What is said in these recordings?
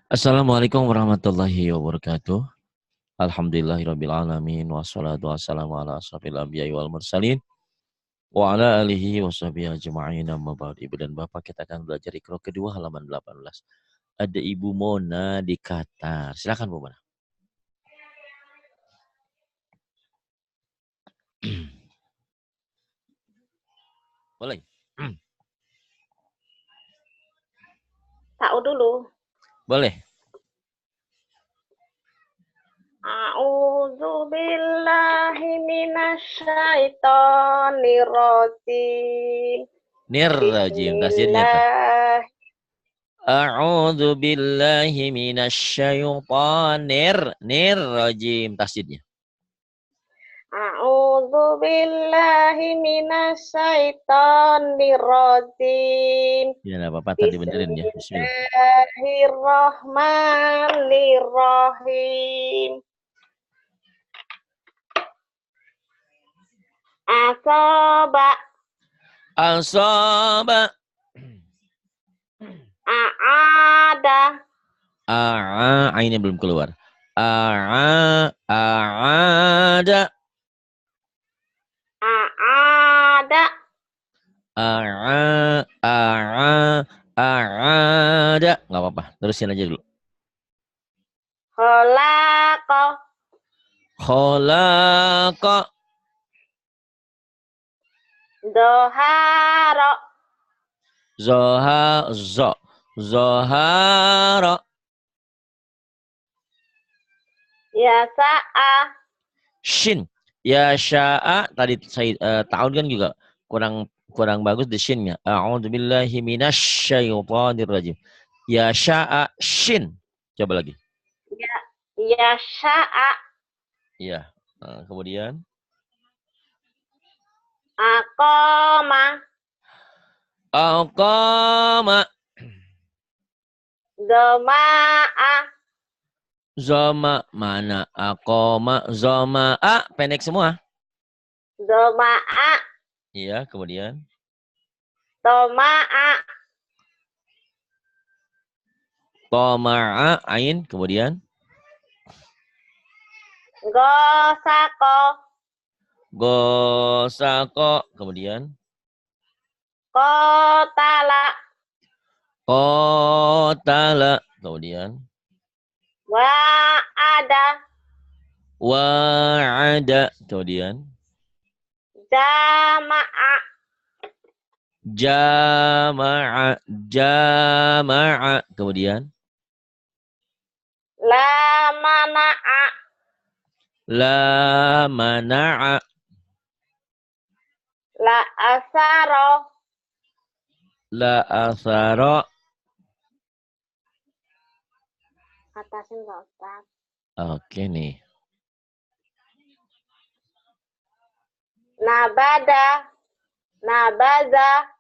Assalamualaikum warahmatullahi wabarakatuh. Alhamdulillahirabbil alamin wassalatu wassalamu ala asrofil anbiya'i wal mursalin wa ala alihi washabihi ajma'in amma ba'd. Ibu dan Bapak, kita akan belajar Iqra kedua halaman 18. Ada Ibu Mona di Qatar. Silakan Bu Mona. Boleh. Tahu dulu. Boleh. A'udzu billahi minasyaitonir rajim. Nirrajim. Tasdidnya tuh. Bismillah. A'udzu billahi minasyaitonir nirrajim. Tasdidnya. A'udzu billahi minasyaitonir rajim. Ya, enggak apa-apa, tadi benerin ya. Bismillah. Bismillahirrahmanirrahim. Asaba. Asaba. A'ada. Ainnya belum keluar. A'ada. A'ada. A'ada. Nggak apa-apa. Terusin aja dulu. Khalaqa. Khalaqa. Dohara. Zohara. Yasa'a. Shin. Ya sya'a. Tadi saya tahun kan juga kurang bagus di shinnya. A'udzubillahi minasyaitonirrajim. Ya sya'a shin. Coba lagi. Yasa'a. Iya. Kemudian. Aqama. Aqama. Doma'a. Zoma. Mana? Aqama. Zoma'a. Pendek semua. Doma'a. Iya. Kemudian. Toma'a. Toma'a. Ain. Kemudian. Gosako. Gosako. Kemudian. Kotala. Qatala. Kemudian. Wa'ada. Wa'ada. Kemudian. Jama'a. Jama'a. Jama'a. Kemudian. La mana'a. La mana'a. La asaro. La asara. Atasin Pak Ustaz. Oke nih. Nabada. Nabaza.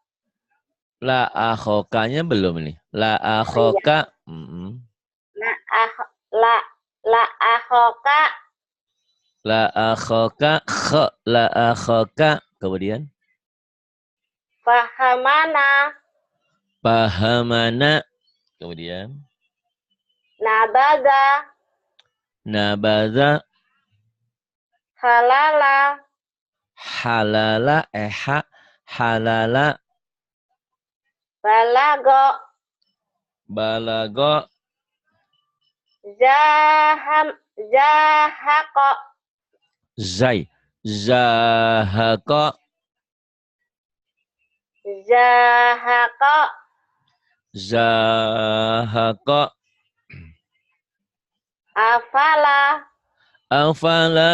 La akhokanya belum nih. La akhoka. La akhoka. La akhoka. La akhoka. Kemudian. Fahamana. Pahamana. Kemudian. Nabaza. Nabaza. Halala. Halala. Halala. Balago. Balago. Zahako. Zai. Zahako. Zahako. Zahako. Afala. Afala.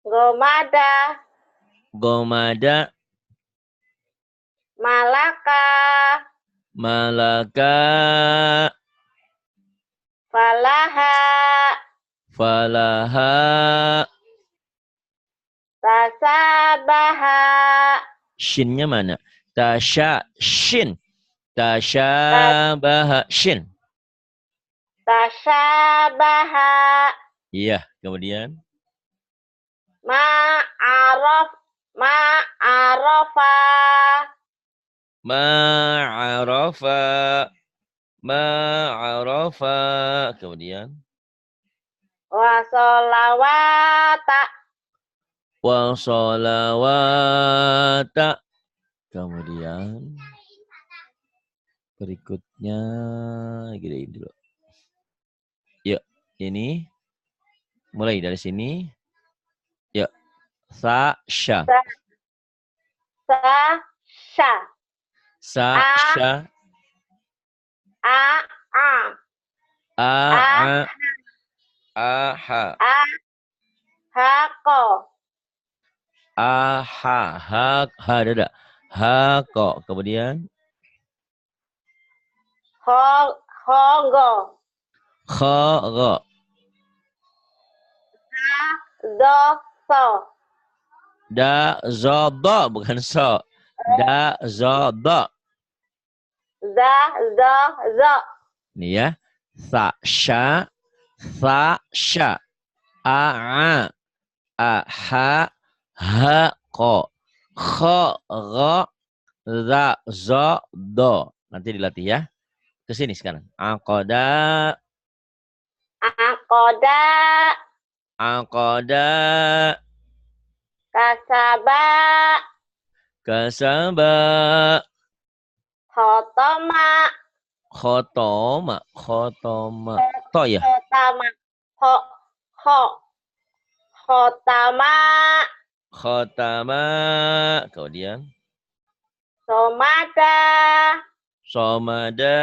Gomada. Gomada. Malaka. Malaka. Falaha. Falaha. Tasabaha. Shinnya mana? Tasya. Shin. Tasyabaha. Shin. Tasabaha. Iya. Kemudian. Ma'arofa. Ma'arafa. Ma'arafa. Kemudian. Wa sholawata. Wa sholawata. Kemudian. Berikutnya. Gedein dulu. Yuk. Ini. Mulai dari sini. Yuk. Sa, sya. Sa, sya. Sa, sya. A, a. A, A, a. A, ha. a. Ha, ko. A, ha. Ha, ha, dada. Ha, ko. Kemudian. Ho, ho, go. Kho, ro. Do, so. Da, zo, do. Bukan so. Da, zo, do. Za, zo, zo. Ini ya. Sa, sya. Sa, sya. A, a. A, ha. Ha, ko. Kho, ro. Za, zo, do. Nanti dilatih ya. Ke sini sekarang. Aqoda. Akoda. Aqoda. Kasaba. Kasaba. Khotoma. Khotoma. Khotoma. To ya. Khotama. Ho, ho. Khotama. Khotama. Kemudian. Somada. Somada.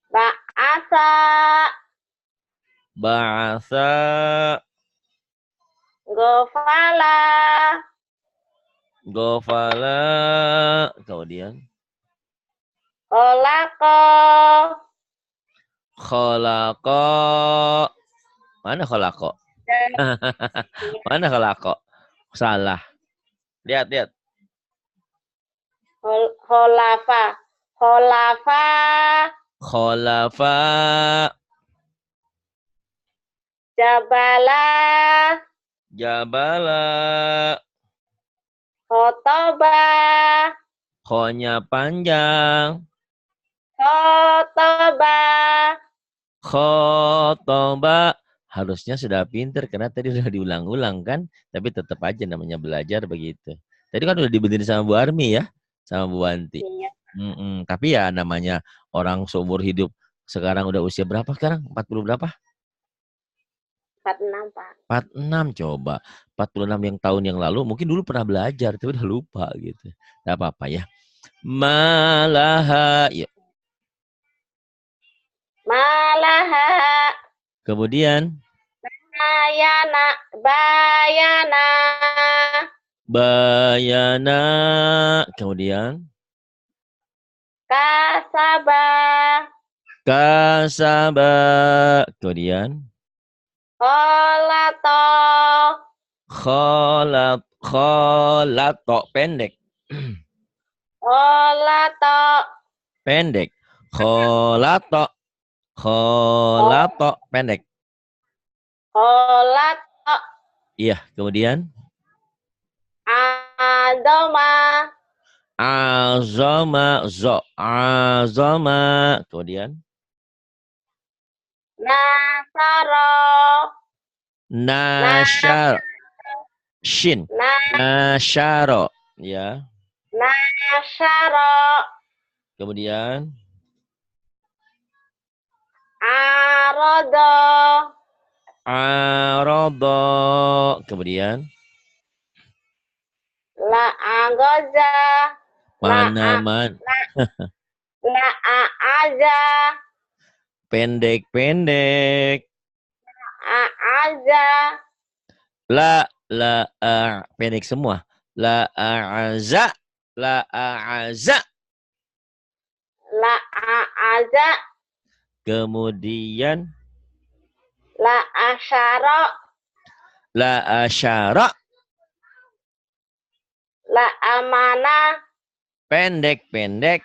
Ba'asa. Ba'asa. Gofala. Gofala. Kemudian. Kolako. Kholaqa. Mana kholaqa? Mana kholaqa? Salah. Lihat, lihat. Holafa. Holafa. Kholafa. Jabala. Jabala. Khotoba. Khonya panjang. Khotoba. Khotoba. Harusnya sudah pinter karena tadi sudah diulang-ulang kan. Tapi tetap aja namanya belajar begitu. Tadi kan udah dibenerin sama Bu Armi ya. Sama Bu Wanti. Iya. Tapi ya namanya orang seumur hidup. Sekarang udah usia berapa sekarang? 40 berapa? 46, Pak. 46 coba. 46 yang tahun yang lalu mungkin dulu pernah belajar tapi udah lupa gitu. Gak apa-apa ya. Malaha. Ya. Malaha. Kemudian. Bayana. Bayana. Bayana. Kemudian. Kasaba. Kasaba. Kemudian. Kholato. Kholat. Kholato. Pendek. Kholato. Pendek. Kholato. Kholato. Pendek. Kholato. Iya. Kemudian. Adoma. Azama. Zo. Azama. Kemudian. Nasaro. Nasyar. Shin. Nasyaro. Ya. Nasaro. Kemudian. Arodo. Arodo. Kemudian. La agoza. Mana-mana. La aja. Pendek-pendek. Aja. La pendek semua. La a'aza. La a'aza. La aja. Kemudian. La asyara. La asyara. La amana. Pendek-pendek.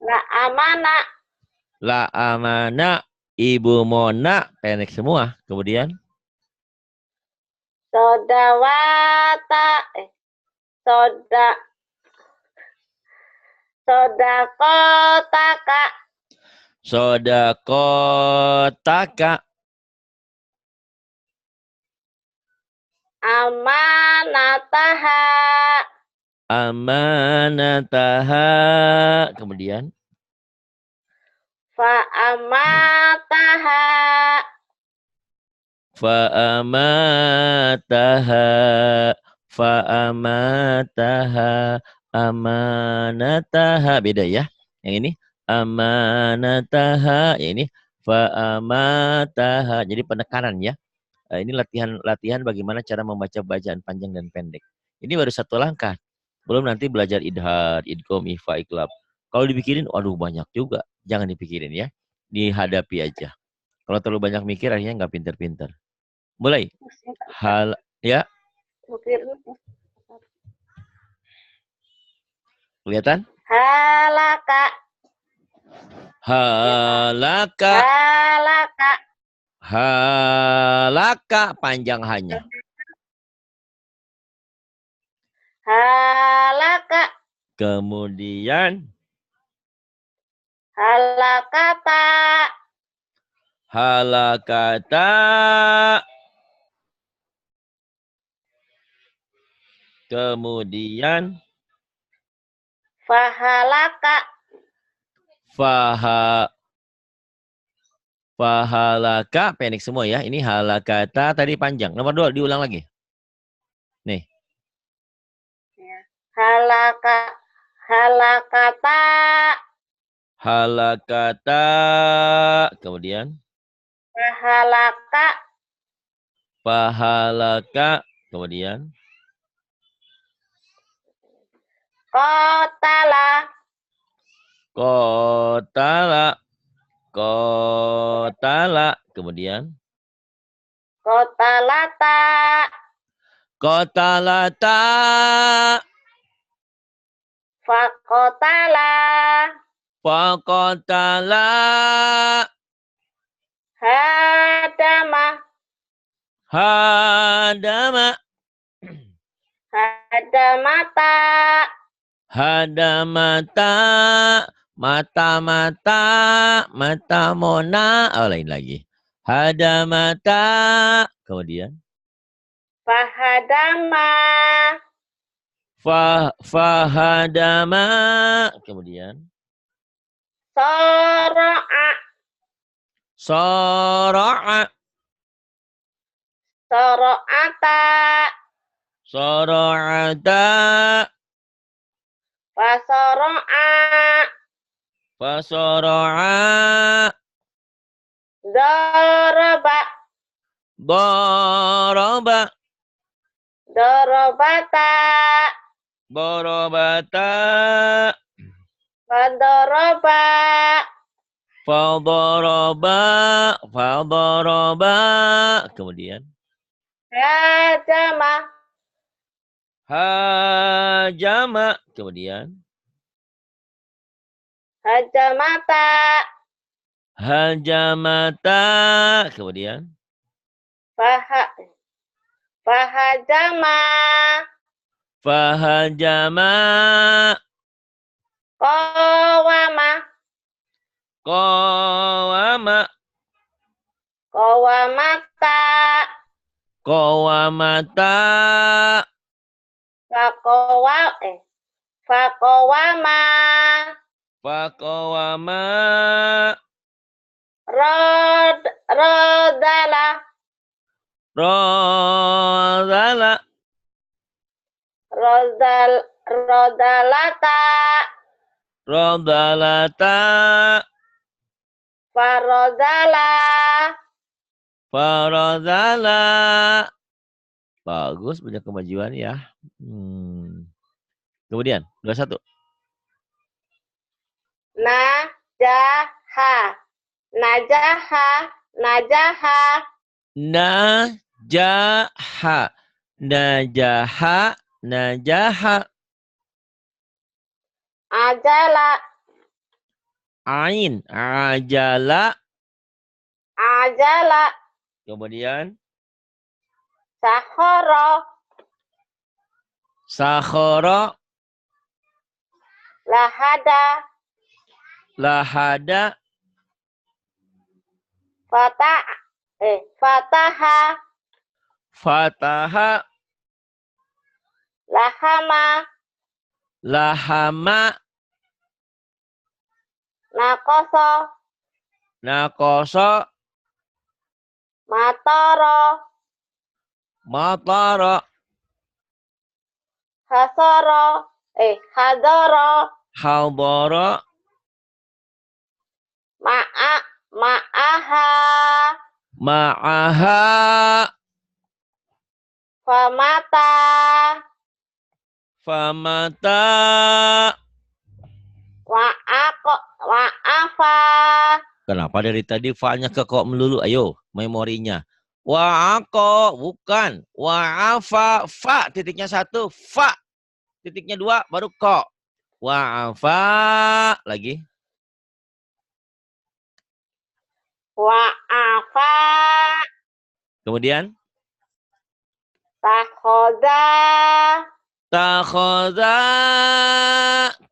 La amana. La amana. Ibu Mona. Pendek semua. Kemudian. Sodawata. Sodakotaka. Sodakotaka. Amanataha. Amanataha. Kemudian. Fa'amataha. Fa'amataha. Fa'amataha. Amanataha. Beda ya. Yang ini. Amanataha. Yang ini. Fa'amataha. Jadi penekanan ya. Ini latihan bagaimana cara membaca bacaan panjang dan pendek. Ini baru satu langkah. Belum nanti belajar idhar, idgham, ikhfa, iqlab. Kalau dipikirin, waduh banyak juga. Jangan dipikirin ya. Dihadapi aja. Kalau terlalu banyak mikir, akhirnya nggak pinter-pinter. Mulai. Hal, ya. Kelihatan? Halaka. Halaka. Halaka. Halaka. Panjang hanya. Halaka. Kemudian. Halakata. Halakata. Kemudian. Fahalaka. Fahalaka. Pendek semua ya. Ini halakata tadi panjang. Nomor 2 diulang lagi. Nih. Halakata. Halakata. Kemudian. Fahalaka. Fahalaka. Kemudian. Kotala. Kotala. Kotala. Kemudian. Kotalata. Kotalata. Fakotala. Fakotala. Hadama. Hadama. Hadamata. Hadamata. Mata-mata. Mata mona. Oh, lain lagi. Hadamata. Kemudian. Fahadama. Fahadama. Kemudian. Soro'a. Soro'a. Soro'ata. Soro'ata. Fasoro'a. Fasoro'a. Doroba. Doroba. Dorobata. Borobata. Fadoroba. Fadoroba. Fadoroba. Kemudian. Hajama. Hajama. Kemudian. Hajamata. Hajamata. Kemudian. Fahajama. Fahajama. Qawama. Qawama. Qawamata. Qawamata. Faqawama. Faqawama. Rodala. Rodala. Rodalata. Rodalata. Farodala. Farodala. Bagus, punya kemajuan ya. Kemudian, 21. Najaha. Najaha. Najaha. Najaha. Najaha. Najaha. Ajala. Ain. Ajala. Ajala. Kemudian. Sahoro. Sakhara. lahada, lahada, fataha, fataha, lahama, lahama, nakoso, nakoso, matoro, matara, hadoro, hadara, ma'aha, ma'aha, famata, famata, wa'afa, kenapa dari tadi fa-nya ke kok melulu? Ayo, memorinya. Wa'ako, bukan. Wa'afa, fa, titiknya 1, fa. Titiknya 2, baru kok. Wa'afa, lagi. wa'afa, Kemudian. takhoda, Takhoda.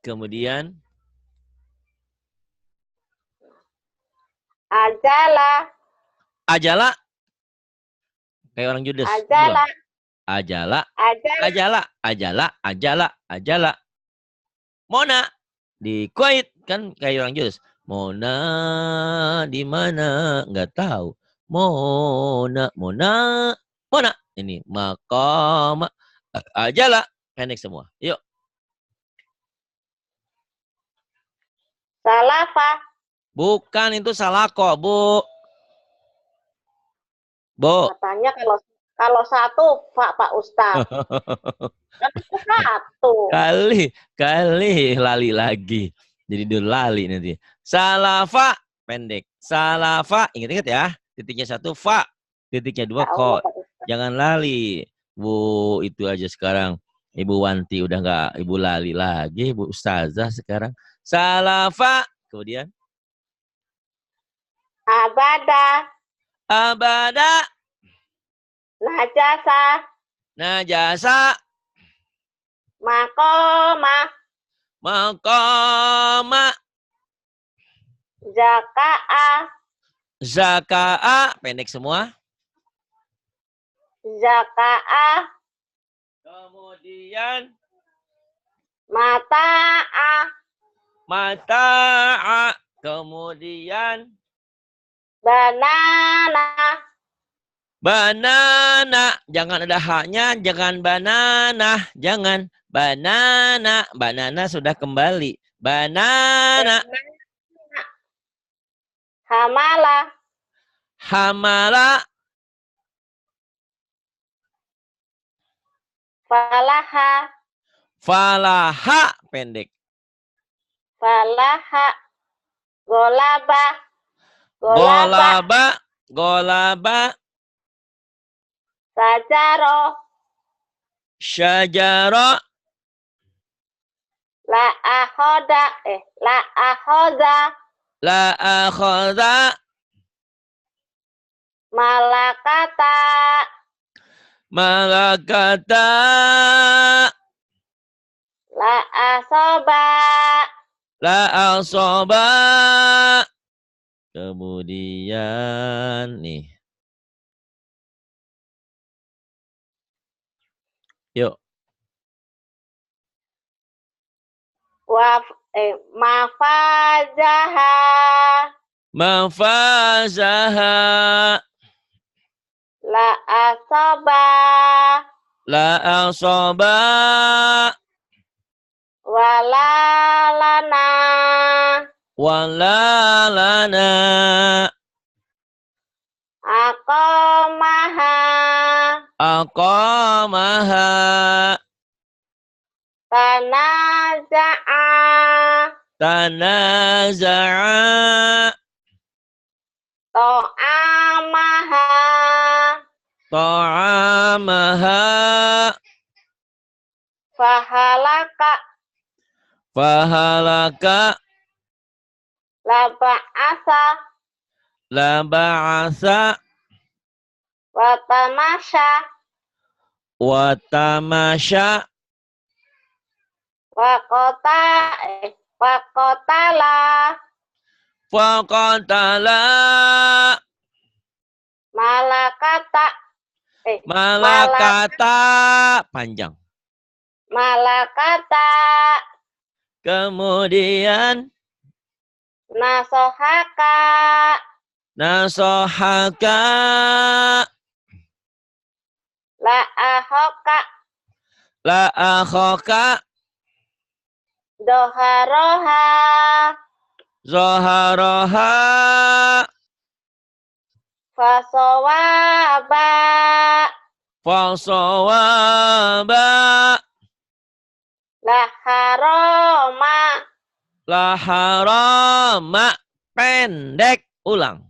Kemudian. ajala, Ajala. Kayak orang judes. ajala, Ajala. ajala, Ajala. Ajala. Ajala. Ajala. Mona. Di Kuwait. Kan kayak orang judes. Mona di mana? Nggak tahu. Mona. Mona. Mona. Ini. Makam. Ajala. Pendek semua. Yuk. salafa, Bukan itu salah kok, Bu. Bu. katanya kalau satu Pak Ustadz. Kan itu satu. Kali lali lagi. Jadi dulu lali nanti. Salafa pendek. Salafa ingat-ingat ya. Titiknya 1 fa. Titiknya 2 Ya Allah, kok. Pak Ustadz. Jangan lali. Bu itu aja sekarang. Ibu Wanti udah nggak Ibu lali lagi. Bu Ustazah sekarang. Salafa. Kemudian. Abada, Abada. najasa, Najasa. makoma, Maqama. zaka'a, Zaka'a. Pendek semua. zaka'a, Kemudian. mata'a, Mata'a. Kemudian. banana, Banana. Jangan ada haknya. Jangan banana. Jangan. Banana. Banana sudah kembali. Banana. hamala, Hamala. falaha, Falaha. Pendek. falaha, golaba, golaba, Golaba. Golaba. sajaro, Syajara. la'ahoda, la'ahoda, La akhadha. malakata, Malakata. la'asoba, La asaba. Kemudian nih. Yuk. mafazaha, Mafazaha. la'asoba, La asaba. walalana, Wala lana. akomaha, Aqamaha. tanaza'a, Tanaza'a. to'amaha, Ta'amaha. fahalaka, Fahalaka. laba'asa, La ba'asa. watamasha, Watamasya. Wakota, wakotala. Faqatala. Malakata. Malakata. Panjang. Malakata. Kemudian Nasohaka. nasohaka. La ahoka. La akhoka. Doharoha. Zoharoha. Fasowaba. Fasawaba. Laharoma. La harama. Pendek. Ulang.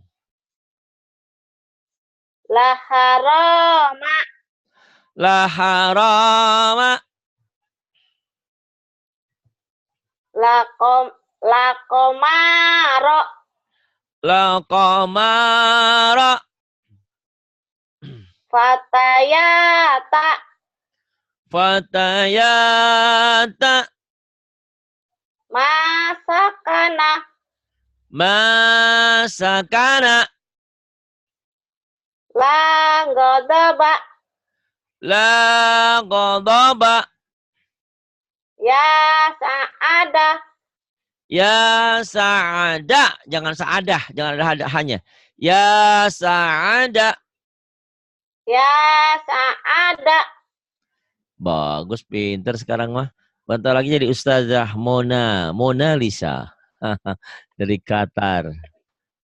Laharoma. La harama. Lakomaro. La qamara. Fatayata. Fatayata. Masakana. Masakana. Langgodaba. La qadaba. Ya saada. Ya sa'ada. Jangan sa'adah. Jangan ada hanya. Ya sa'ada. Ya saada. Bagus, pinter sekarang mah. Bentar lagi jadi Ustazah Mona. Mona Lisa. Dari Qatar.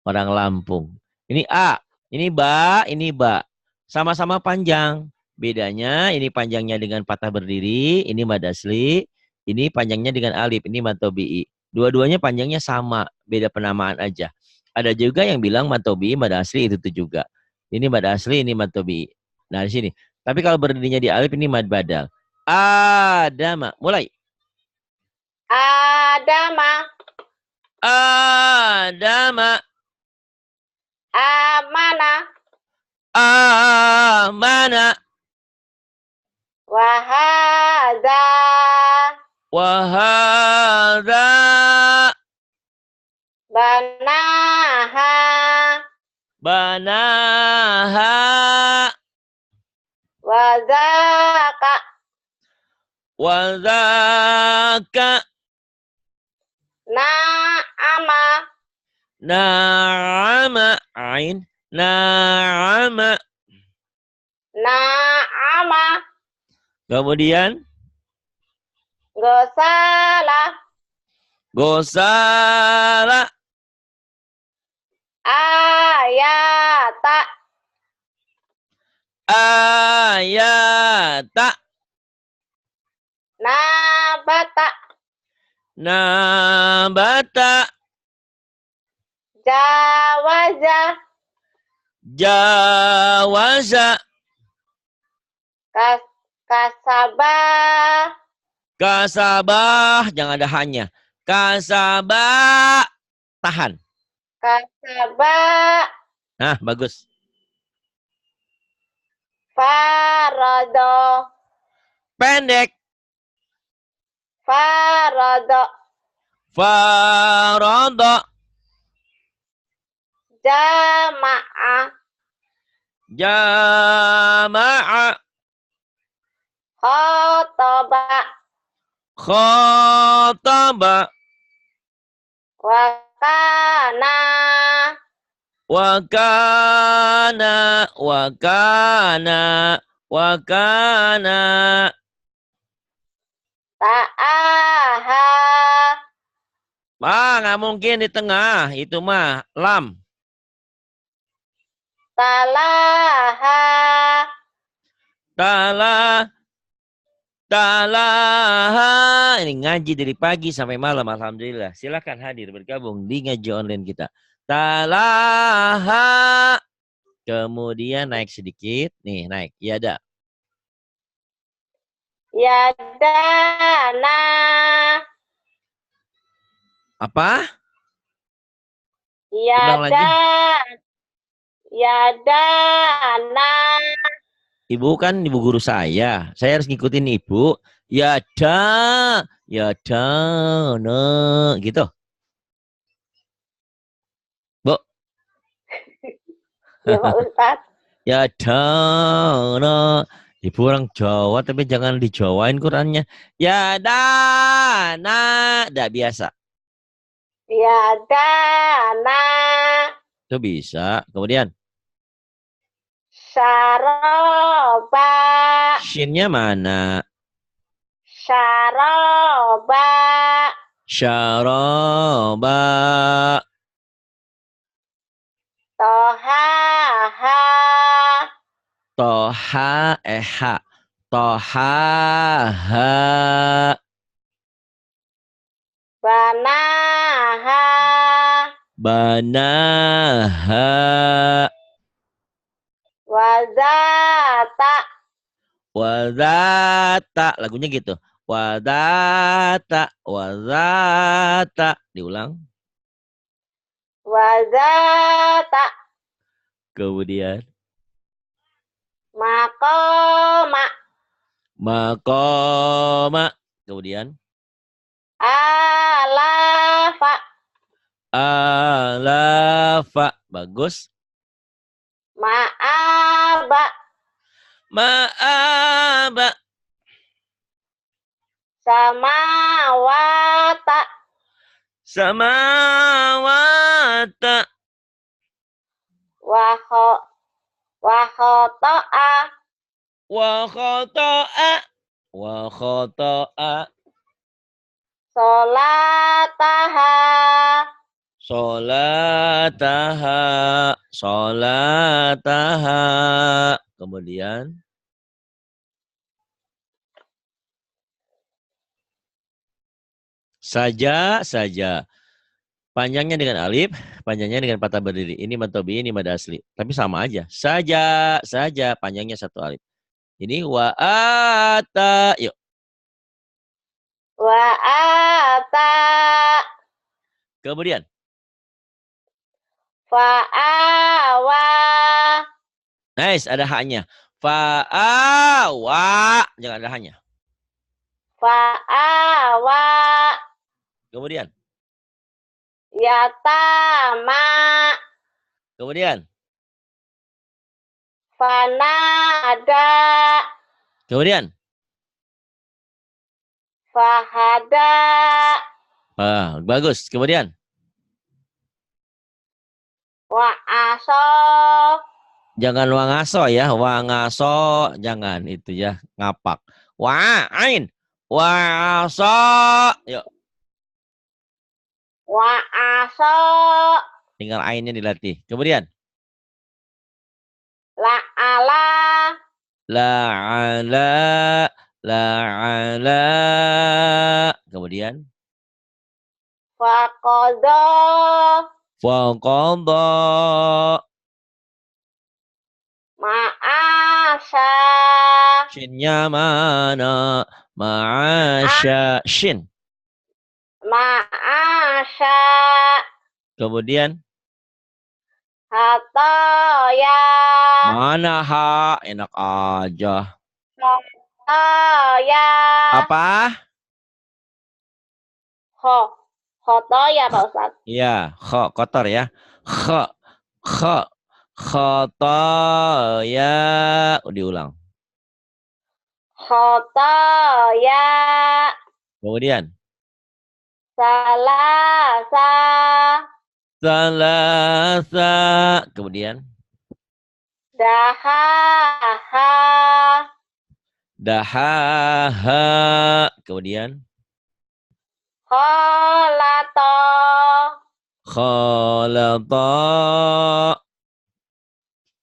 Orang Lampung. Ini A. Ini ba. Ini ba. Sama-sama panjang. Bedanya ini panjangnya dengan patah berdiri. Ini mad asli. Ini panjangnya dengan alif. Ini mad tobi'i. Dua-duanya panjangnya sama. Beda penamaan aja. Ada juga yang bilang mad tobi'i, mad asli itu juga. Ini mad asli, ini mad tobi'i. Nah di sini. Tapi kalau berdirinya di alif ini mad badal. Adama. Mulai. Adama. Adama. Amana. Amana. Wahada. Wahada. Banaha. Banaha. Wazaka. Wazaka. Na'ama. Na'ama. Ain. Na'ama. Na'ama. Kemudian. Gosala. Gosala. Ayata. Ayata. Nabata. Nabata. Jawaza. Jawaza. Kasabah. Kasabah. Jangan ada hanya. Kasabah. Tahan. Kasabah. Nah, bagus. Farado. Pendek. Farado. Farada. Jamaah. Jama'a. Khotoba. Khataba. Wakana. Wakana. Wakana. Wakana. Ta'aha. Nggak mungkin di tengah. Itu mah lam. Talaha. Tala. Talaha. Ini ngaji dari pagi sampai malam. Alhamdulillah. Silakan hadir bergabung di ngaji online kita. Talaha. Kemudian naik sedikit. Nih naik. Ya ada. Yadana. Apa? Ulang lagi. Yadana. Ibu kan ibu guru saya. Saya harus ngikutin ibu. Ya dana gitu. Bu, Ya Pak Ustadz. ya dana. Ibu orang Jawa tapi jangan dijawain Qurannya. Ya dana, tidak biasa. Ya dana. Itu bisa. Kemudian Saroba. shinnya mana? Saroba. Syaraba. Tohaha. Toha ha. Toha ha. Banaha. Banaha. Wazata. Wadata. Lagunya gitu. Wadata. Wadata. Diulang. Wazata. Kemudian. Makoma. Makoma. Kemudian. Alafa. Alafa. Bagus. Ma'aba. Ma'aba. Samawata. Samawata. Waho. Wahoto'a. Wa khoto'a. Wa khoto'a. Solataha. Solataha. Solataha. Kemudian. Saja, saja. Panjangnya dengan alif, panjangnya dengan patah berdiri. Ini mad tabi'i, ini mad asli. Tapi sama aja. Saja, saja. Panjangnya satu alif. Ini wa'ata. Yuk. Wa'ata. Kemudian. Fa'awa. Nice, ada haknya. Fa'awa. Jangan ada haknya. Fa'awa. Kemudian. Yatama. Kemudian. Fanada. Kemudian. Fahada. Bagus. Kemudian. Wa'aso. Jangan wangaso ya. Wangaso. Jangan itu ya. Ngapak. Wa'ain. Wa'aso. Yuk. Wa'aso. Tinggal ainnya dilatih. Kemudian. La'ala. La'ala. La'ala. Kemudian. Faqodo. Faqadha. Ma'asya. Shinnya mana? Ma'asya. Shin. Ma'asya. Kemudian. Hatoya. Mana ha? Enak aja. Hatoya. Apa? Hotoya Pak Ustadz. Iya, kotor ya. Kho, kho, khotoya. Diulang. Hotoya. Kemudian. Salasa. Salasa. Kemudian. Dahaha. Dahaha. Kemudian. Kholato. Khalata.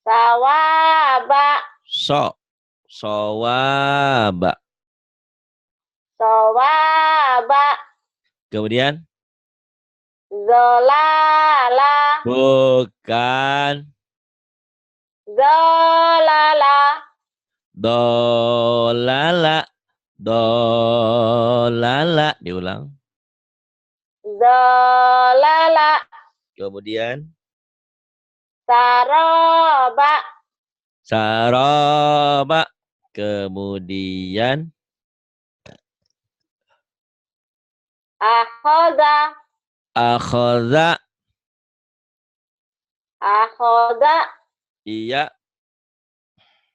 Sawaba. Sawaba. Sawaba. Kemudian. Zolala. Bukan. Zolala. Dolala. Dolala. Diulang. Zolala. Kemudian. Saroba. Saraba. Kemudian. Akhoda. Akhadha. Akhoda. Iya.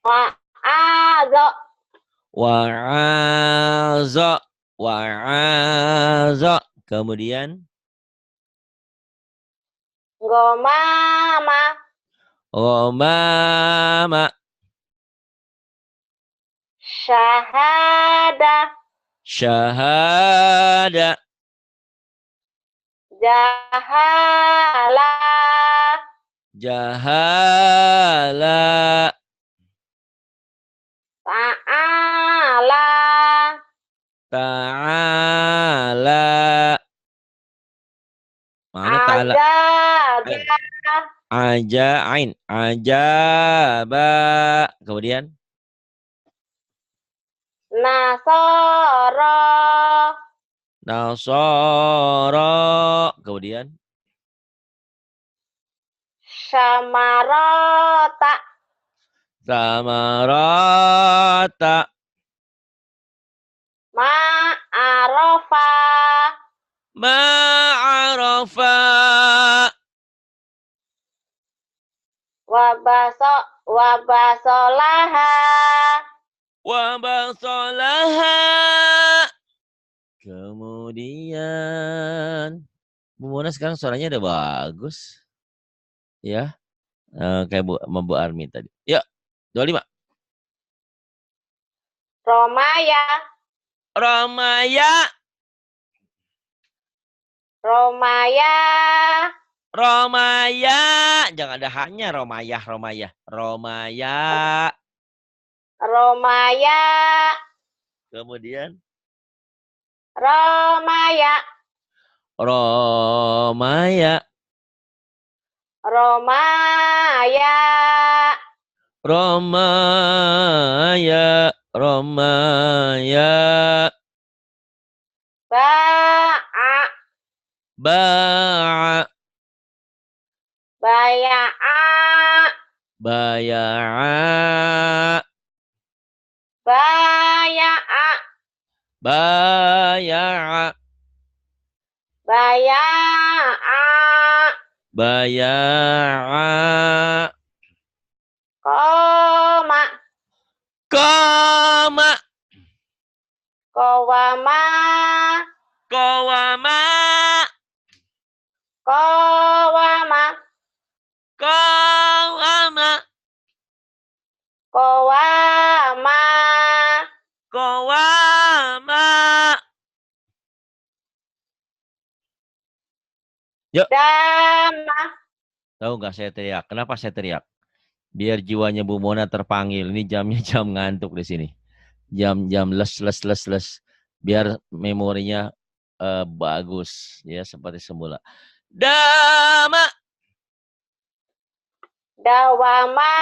Wa'adha. Wa'aza. Wa'aza. Kemudian. Gomama. Ghamama. Syahada. Syahada. Jahala. Jahala. Ta'ala. Ta'ala. Mana ta'ala? Ajaba. Ain. Ajain. Ajaba. Kemudian. Nasara. Nasara. Kemudian. Samarota. Samarata. Ma'arofa. Ma'arafa. Wabasolaha. Wabasolaha. Kemudian. Bu Mona sekarang suaranya udah bagus. Ya. Kayak Bu Armi tadi. Yuk. 25. Romaya. Romaya. Romaya. Romaya. Jangan ada haknya. Romayah. Romayah. Romaya. Romaya. Kemudian. Romaya. Romaya. Romaya. Romaya. Romaya. Ba'a. Ba'a. Baya'a. Baya'a. Baya'a. Baya'a. Baya'a. Baya'a. Koma. Koma. Kowama. Kawama. Kowama. Kawama. Kowama. Kawama. Yuk. Dama. Tahu nggak saya teriak? Kenapa saya teriak? Biar jiwanya Bu Mona terpanggil. Ini jamnya jam ngantuk di sini. Jam-jam les. Biar memorinya bagus ya seperti semula. Dama. Dawama.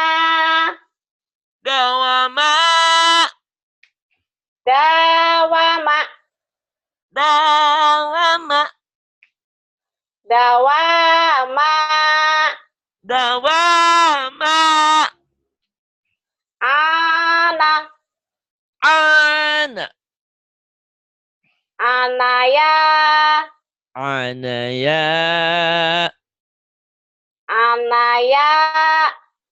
Dawama. Dawama. Dawama. Dawama. Dawama. Ana. Ana. Anaya. Anaya. Anaya.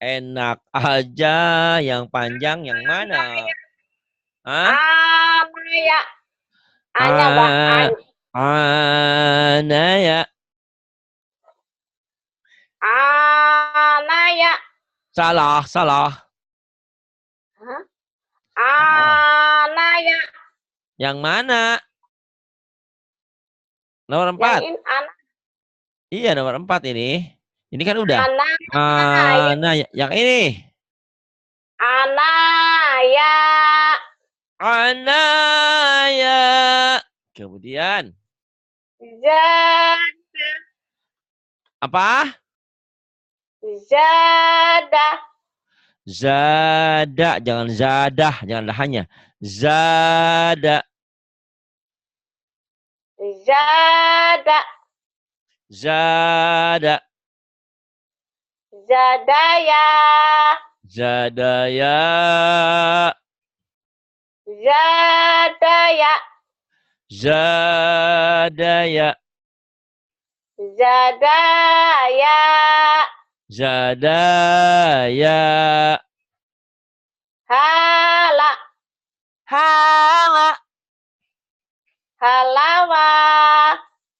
Enak aja. Yang panjang yang mana? Hah? Anaya. Anya ba? Anaya. Anaya. Salah. Hah? Ah. Anaya. Yang mana? Nomor 4. Yang ini anak. Iya, nomor 4 ini. Ini kan udah. Anaya. Nah, yang ini. Anaya. Anaya. Kemudian. Zada. Apa? Zada. Zada. Jangan zadah. Jangan dahanya. Zada. Zada. Zada. Zadaya. Zadaya. Zadaya. Zadaya. Zadaya. Zadaya. Hala. Hala. Halawa.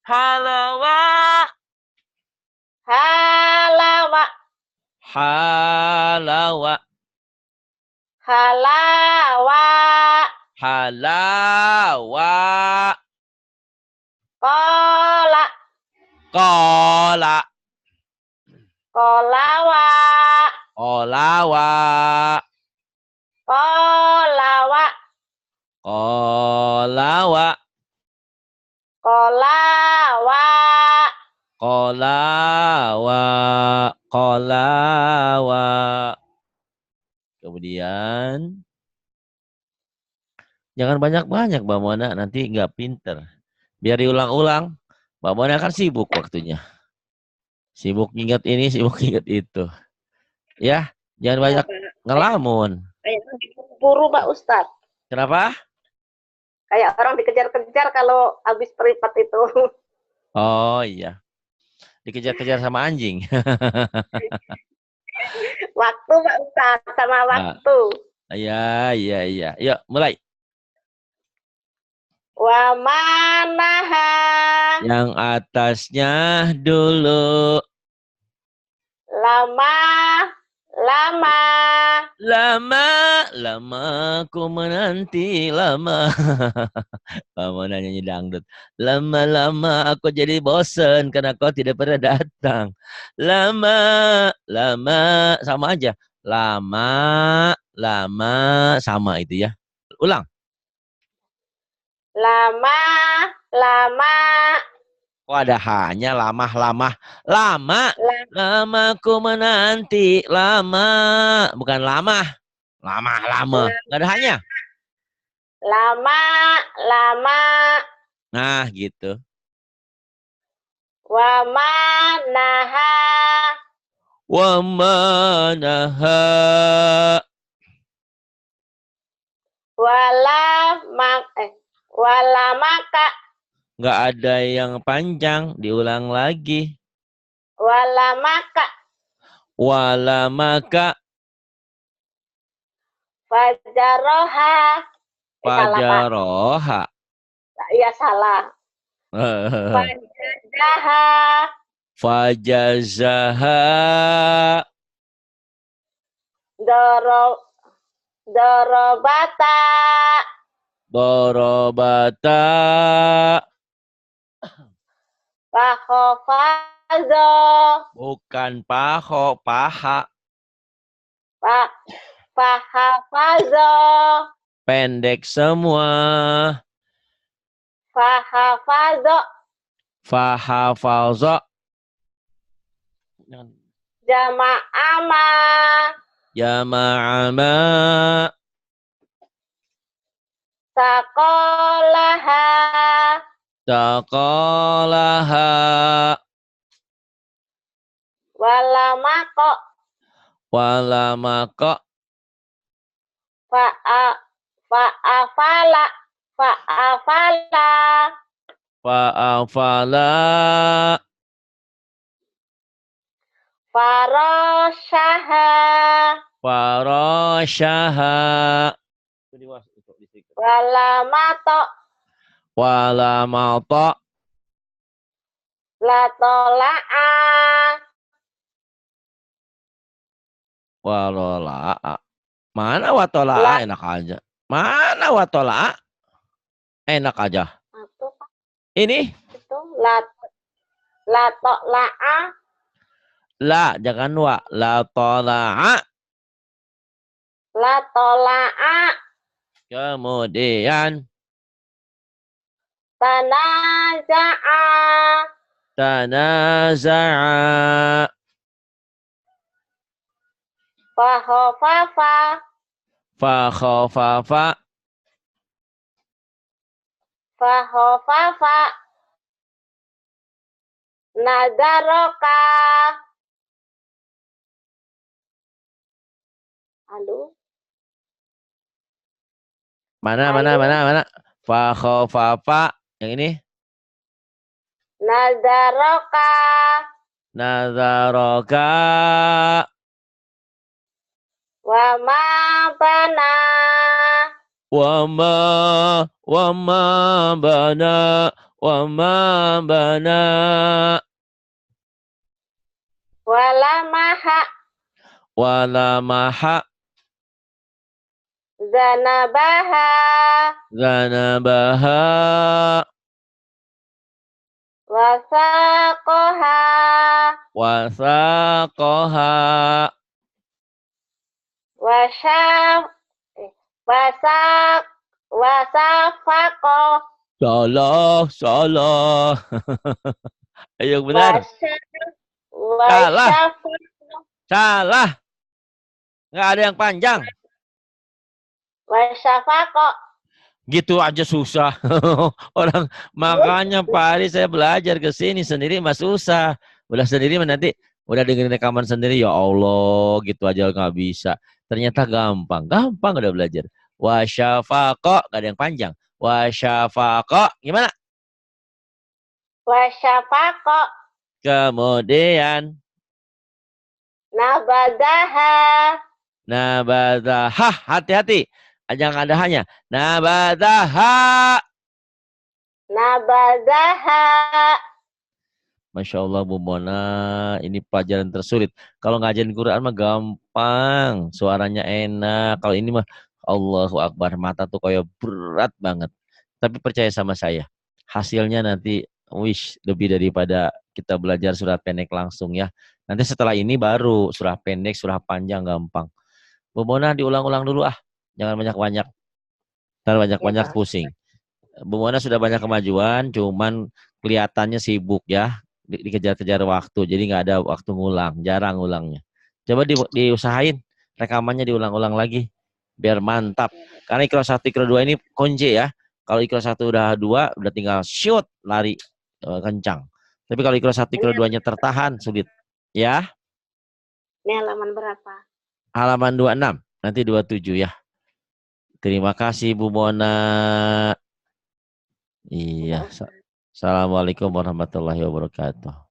Halawa. Halawa. Halawa. Halawa. Halawa. Kola. Kola. Kolawa. Olawa. Kolawa. Kolawa. Kolawa. Kolawa. Kolawa. Kemudian jangan banyak-banyak Mbak Mona, nanti nggak pinter. Biar diulang-ulang, Mbak Mona kan sibuk waktunya. Sibuk ingat ini, sibuk ingat itu. Ya, jangan Ya, banyak Pak. ngelamun. Kayak buru Pak Ustadz. Kenapa? Kayak orang dikejar-kejar kalau habis peripat itu. Oh iya, dikejar-kejar sama anjing. Waktu Pak Ustadz, sama Ah, waktu. iya, iya, iya. Yuk, mulai. Wa manaha. Yang atasnya dulu. Lama. Lama. Lama, lama ku menanti lama. Kamu nyanyi dangdut. Lama-lama aku jadi bosen karena kau tidak pernah datang. Lama, lama sama aja. Lama, lama sama itu ya. Ulang. Lama. Lama. Kok ada hanya lama, lama, lama. Lama ku menanti lama. Bukan lama. Lama, lama. Gak ada hanya. Lama. Lama. Nah gitu. Wa manaha. Wa manaha. Wala mak wala maka. Nggak ada yang panjang, diulang lagi. Wala maka. Wala maka Fajaroha. Salah Pak. fajaroha. Iya salah. Fajajaha. Fajazaha. Doro. Dorobata. Dorobata. Pahofazo. Bukan paho, paha. Pahafazo. Pendek semua. Fahafazo. Fahafalzo. Jama'ama. Jama'ama. Sakolaha. Taqalaha. Walamako. Walamako. Fa'afala. Fa'afala. Fa'afala. Faroshaha. Farashaha. Walamato. Walamata. Latola'a. Walola'a. Mana watola'a enak aja. Mana watola'a enak aja. Ini Itu latola'a. la, jangan wa. La tola'a. Latola'a. Kemudian Tanaza'a. tanaza'a. Fahofafa. Fakhafafa. Fahofafa. Nadaroka. Aduh. Mana. Ayo. Fakhafafa. Yang ini? Nazaroka. Nazaroka. Wa ma bana. Wama bana. Wama bana. Walamaha. Walamaha. Zanabaha. Zanabaha. Wasaqoha. Wasaqoha. Wasyaf. Wasak. Wasafako. Salah. Ayo benar. Salah. Wasyafako. Salah. Nggak ada yang panjang. Wasyafako. Gitu aja susah. Orang makanya Pak Ari saya belajar ke sini sendiri mas susah. Udah sendiri nanti udah dengerin rekaman sendiri ya Allah gitu aja nggak bisa. Ternyata gampang. Gampang udah belajar. Wasyafaqo nggak ada yang panjang. Wasyafaqo gimana? Wasyafako. Kemudian Nabadaha. nabadaha hati-hati. Jangan ada hanya. Nabadaha. Nabadaha. Masya Allah Bu Mona, ini pelajaran tersulit. Kalau ngajarin Quran mah gampang, suaranya enak. Kalau ini mah Allahu Akbar, mata tuh kayak berat banget. Tapi percaya sama saya, hasilnya nanti wish lebih daripada kita belajar surah pendek langsung ya. Nanti setelah ini baru surah pendek, surah panjang gampang. Bu Mona diulang-ulang dulu ah, jangan banyak-banyak. Ntar banyak-banyak Ya, pusing. Bu Mona sudah banyak kemajuan, cuman kelihatannya sibuk ya, dikejar-kejar waktu, jadi nggak ada waktu ngulang, jarang ngulangnya. Coba diusahain, rekamannya diulang-ulang lagi, biar mantap. Karena ikro 1, ikro 2 ini kunci ya. Kalau ikro 1 udah 2, udah tinggal shoot, lari kencang. Tapi kalau ikro 1, ikro 2-nya tertahan, sulit. Ya, ini halaman berapa? halaman 26, nanti 27 ya. Terima kasih Bu Mona. Iya. Assalamualaikum warahmatullahi wabarakatuh.